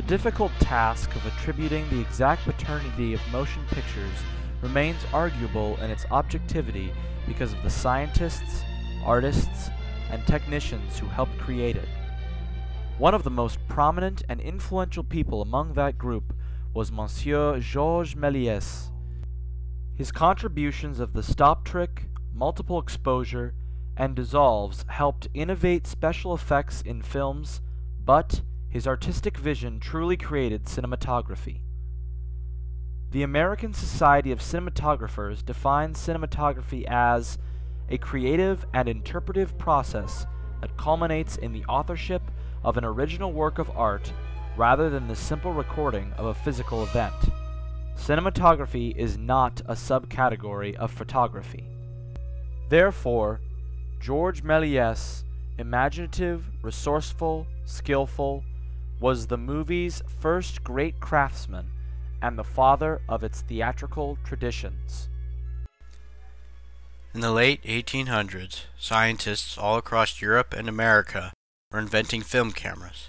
The difficult task of attributing the exact paternity of motion pictures remains arguable in its objectivity because of the scientists, artists, and technicians who helped create it. One of the most prominent and influential people among that group was Monsieur Georges Méliès. His contributions of the stop trick, multiple exposure, and dissolves helped innovate special effects in films, but his artistic vision truly created cinematography. The American Society of Cinematographers defines cinematography as a creative and interpretive process that culminates in the authorship of an original work of art rather than the simple recording of a physical event. Cinematography is not a subcategory of photography. Therefore, Georges Méliès, imaginative, resourceful, skillful, was the movie's first great craftsman and the father of its theatrical traditions. In the late 1800s, scientists all across Europe and America were inventing film cameras.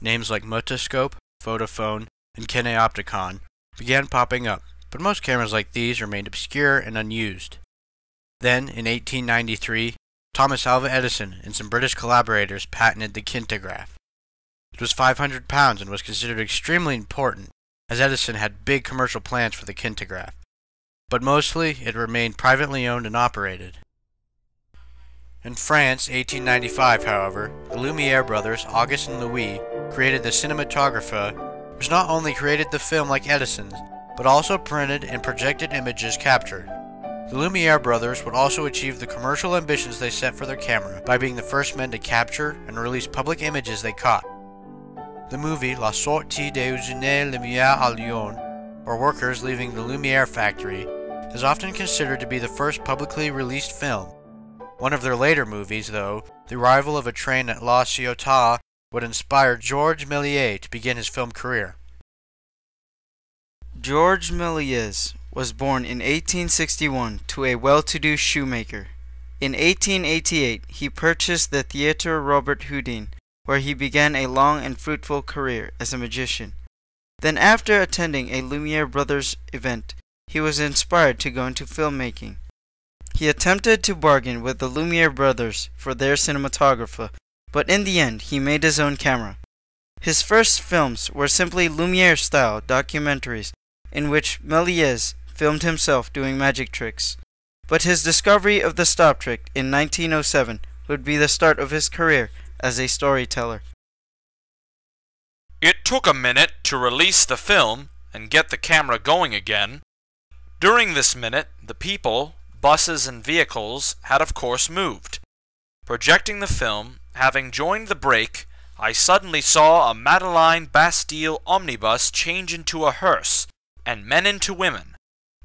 Names like motoscope, photophone, and kineopticon began popping up, but most cameras like these remained obscure and unused. Then, in 1893, Thomas Alva Edison and some British collaborators patented the kintograph. It was 500 pounds and was considered extremely important, as Edison had big commercial plans for the kintograph. But mostly, it remained privately owned and operated. In France, 1895, however, the Lumiere brothers, Auguste and Louis, created the cinematographe, which not only created the film like Edison's, but also printed and projected images captured. The Lumiere brothers would also achieve the commercial ambitions they set for their camera by being the first men to capture and release public images they caught. The movie La Sortie des Usines Lumière à Lyon, or Workers Leaving the Lumiere Factory, is often considered to be the first publicly released film. One of their later movies, though, The Arrival of a Train at La Ciotat, would inspire Georges Méliès to begin his film career. Georges Méliès was born in 1861 to a well-to-do shoemaker. In 1888, he purchased the Theatre Robert Houdin, where he began a long and fruitful career as a magician. Then, after attending a Lumiere Brothers event, he was inspired to go into filmmaking. He attempted to bargain with the Lumiere Brothers for their cinematographer, but in the end, he made his own camera. His first films were simply Lumiere-style documentaries in which Méliès filmed himself doing magic tricks. But his discovery of the stop trick in 1907 would be the start of his career as a storyteller. It took a minute to release the film and get the camera going again. During this minute, the people, buses and vehicles had of course moved. Projecting the film, having joined the break, I suddenly saw a Madeleine Bastille omnibus change into a hearse, and men into women.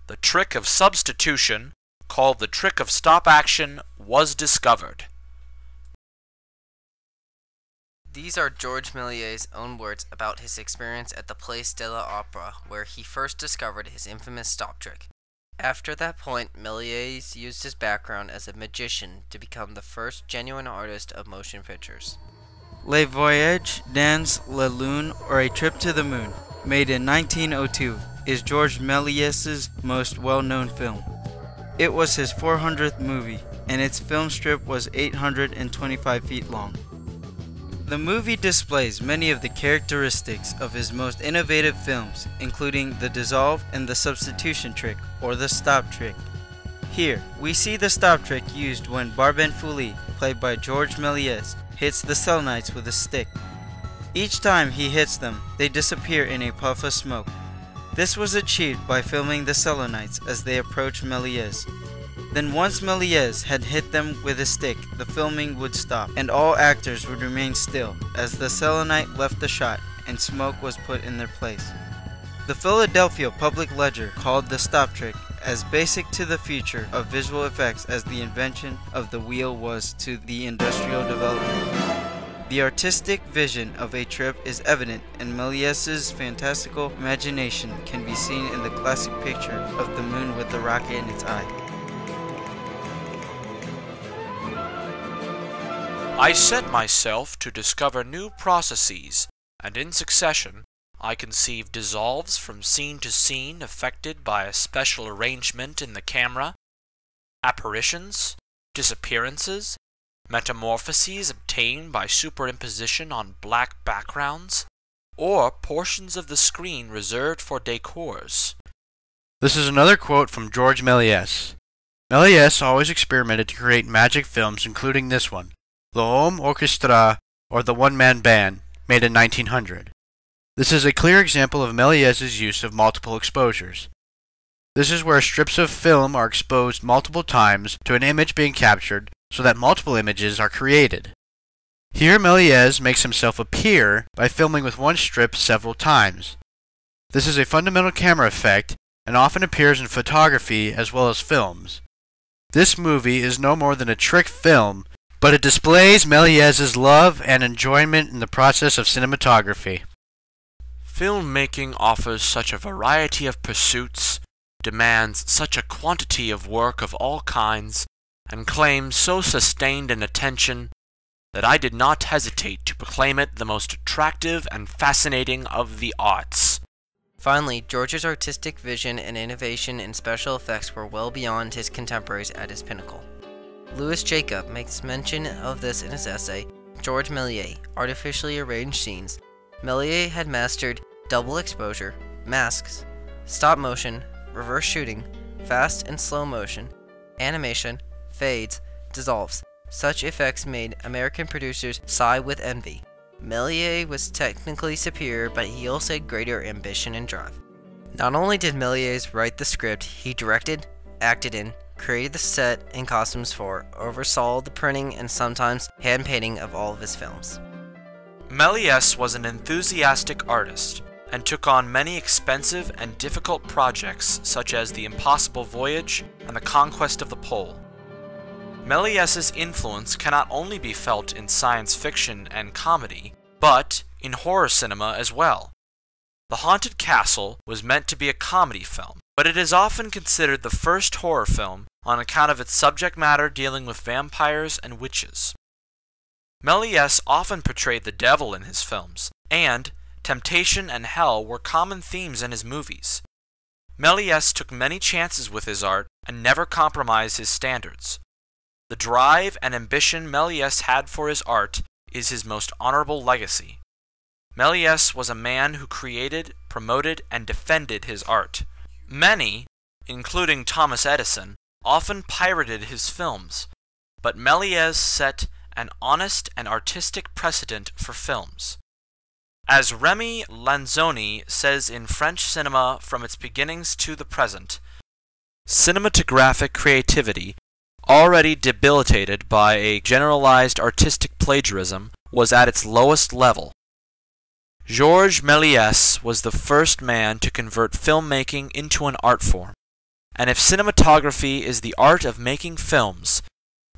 The trick of substitution, called the trick of stop action, was discovered. These are Georges Méliès' own words about his experience at the Place de l'Opéra, where he first discovered his infamous stop trick. After that point, Méliès used his background as a magician to become the first genuine artist of motion pictures. Le Voyage dans la Lune, or A Trip to the Moon, made in 1902, is Georges Méliès' most well-known film. It was his 400th movie, and its film strip was 825 feet long. The movie displays many of the characteristics of his most innovative films, including the dissolve and the substitution trick, or the stop trick. Here, we see the stop trick used when Barben Fouly, played by Georges Méliès, hits the Selenites with a stick. Each time he hits them, they disappear in a puff of smoke. This was achieved by filming the Selenites as they approached Méliès. Then once Méliès had hit them with a stick, the filming would stop, and all actors would remain still as the Selenite left the shot and smoke was put in their place. The Philadelphia Public Ledger called the stop trick as basic to the future of visual effects as the invention of the wheel was to the industrial development. The artistic vision of a trip is evident, and Méliès' fantastical imagination can be seen in the classic picture of the moon with the rocket in its eye. I set myself to discover new processes and in succession I conceive dissolves from scene to scene effected by a special arrangement in the camera, apparitions, disappearances, metamorphoses obtained by superimposition on black backgrounds, or portions of the screen reserved for decors. This is another quote from George Melies. Melies always experimented to create magic films, including this one, L'Homme Orchestra, or The One-Man Band, made in 1900. This is a clear example of Melies' use of multiple exposures. This is where strips of film are exposed multiple times to an image being captured so that multiple images are created. Here Melies makes himself appear by filming with one strip several times. This is a fundamental camera effect and often appears in photography as well as films. This movie is no more than a trick film, but it displays Melies' love and enjoyment in the process of cinematography. Filmmaking offers such a variety of pursuits, demands such a quantity of work of all kinds, and claims so sustained an attention that I did not hesitate to proclaim it the most attractive and fascinating of the arts. Finally, George's artistic vision and innovation in special effects were well beyond his contemporaries at his pinnacle. Louis Jacob makes mention of this in his essay, George Méliès, Artificially Arranged Scenes. Méliès had mastered double exposure, masks, stop motion, reverse shooting, fast and slow motion, animation, fades, dissolves. Such effects made American producers sigh with envy. Méliès was technically superior, but he also had greater ambition and drive. Not only did Méliès write the script, he directed, acted in, created the set and costumes for, oversaw the printing and sometimes hand painting of all of his films. Méliès was an enthusiastic artist and took on many expensive and difficult projects such as The Impossible Voyage and The Conquest of the Pole. Méliès' influence cannot only be felt in science fiction and comedy, but in horror cinema as well. The Haunted Castle was meant to be a comedy film, but it is often considered the first horror film on account of its subject matter dealing with vampires and witches. Méliès often portrayed the devil in his films, and temptation and hell were common themes in his movies. Méliès took many chances with his art and never compromised his standards. The drive and ambition Méliès had for his art is his most honorable legacy. Méliès was a man who created, promoted, and defended his art. Many, including Thomas Edison, often pirated his films, but Méliès set an honest and artistic precedent for films. As Remy Lanzoni says in French cinema from its beginnings to the present, cinematographic creativity, already debilitated by a generalized artistic plagiarism, was at its lowest level. Georges Méliès was the first man to convert filmmaking into an art form, and if cinematography is the art of making films,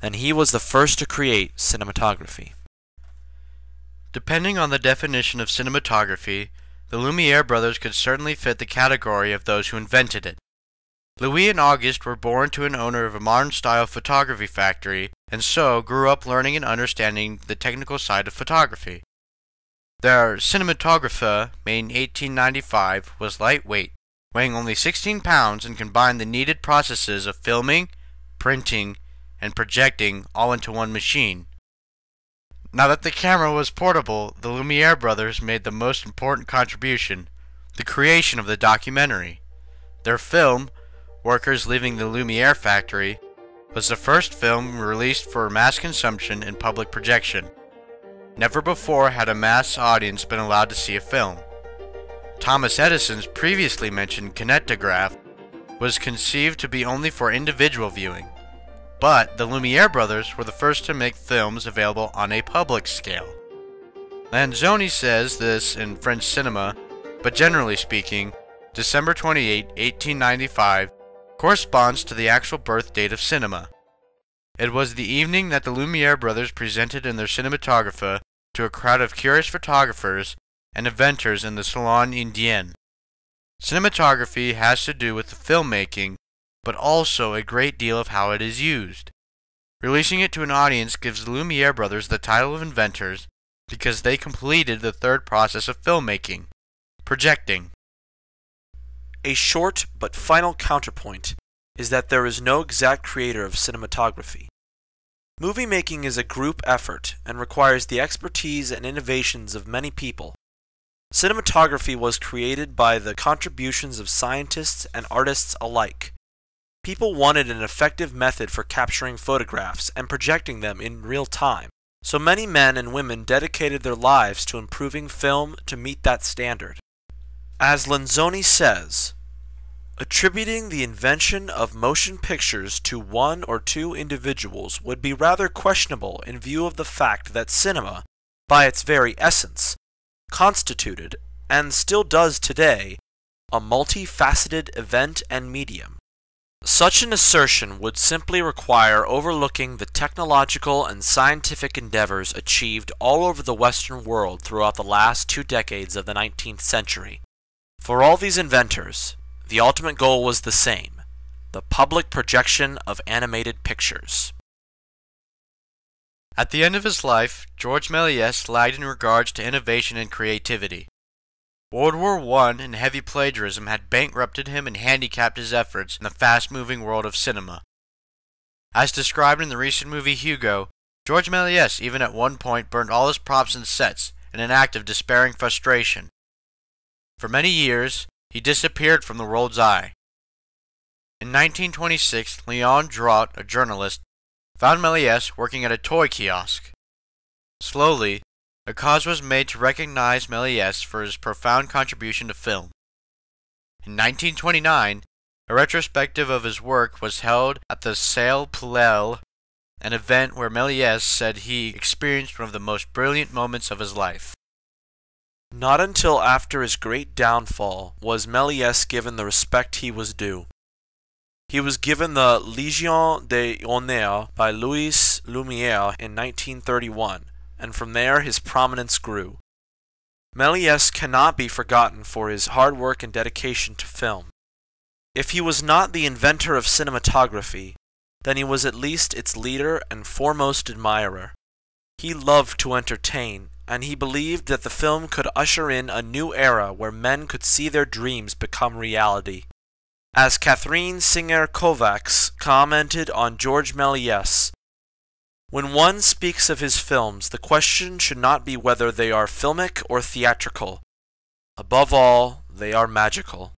then he was the first to create cinematography. Depending on the definition of cinematography, the Lumiere brothers could certainly fit the category of those who invented it. Louis and Auguste were born to an owner of a modern-style photography factory, and so grew up learning and understanding the technical side of photography. Their cinematographe, made in 1895, was lightweight, weighing only 16 pounds, and combined the needed processes of filming, printing, and projecting all into one machine. Now that the camera was portable, the Lumiere brothers made the most important contribution, the creation of the documentary. Their film, Workers Leaving the Lumiere Factory, was the first film released for mass consumption and public projection. Never before had a mass audience been allowed to see a film. Thomas Edison's previously mentioned kinetograph was conceived to be only for individual viewing, but the Lumiere brothers were the first to make films available on a public scale. Lanzoni says this in French cinema, but generally speaking, December 28, 1895, corresponds to the actual birth date of cinema. It was the evening that the Lumiere brothers presented in their cinematographe to a crowd of curious photographers and inventors in the Salon Indien. Cinematography has to do with the filmmaking, but also a great deal of how it is used. Releasing it to an audience gives the Lumiere brothers the title of inventors because they completed the third process of filmmaking, projecting. A short but final counterpoint is that there is no exact creator of cinematography. Movie making is a group effort and requires the expertise and innovations of many people. Cinematography was created by the contributions of scientists and artists alike. People wanted an effective method for capturing photographs and projecting them in real time, so many men and women dedicated their lives to improving film to meet that standard. As Lanzoni says, attributing the invention of motion pictures to one or two individuals would be rather questionable in view of the fact that cinema, by its very essence, constituted, and still does today, a multifaceted event and medium. Such an assertion would simply require overlooking the technological and scientific endeavors achieved all over the Western world throughout the last 2 decades of the 19th century. For all these inventors, the ultimate goal was the same: the public projection of animated pictures. At the end of his life, George Méliès lagged in regards to innovation and creativity. World War I and heavy plagiarism had bankrupted him and handicapped his efforts in the fast-moving world of cinema. As described in the recent movie Hugo, George Méliès even at one point burned all his props and sets in an act of despairing frustration. For many years, he disappeared from the world's eye. In 1926, Léon Drouot, a journalist, found Méliès working at a toy kiosk. Slowly, a cause was made to recognize Méliès for his profound contribution to film. In 1929, a retrospective of his work was held at the Salle Pleyel, an event where Méliès said he experienced one of the most brilliant moments of his life. Not until after his great downfall was Méliès given the respect he was due. He was given the Légion d'honneur by Louis Lumière in 1931, and from there his prominence grew. Méliès cannot be forgotten for his hard work and dedication to film. If he was not the inventor of cinematography, then he was at least its leader and foremost admirer. He loved to entertain, and he believed that the film could usher in a new era where men could see their dreams become reality. As Catherine Singer-Kovacs commented on George Méliès, when one speaks of his films, the question should not be whether they are filmic or theatrical. Above all, they are magical.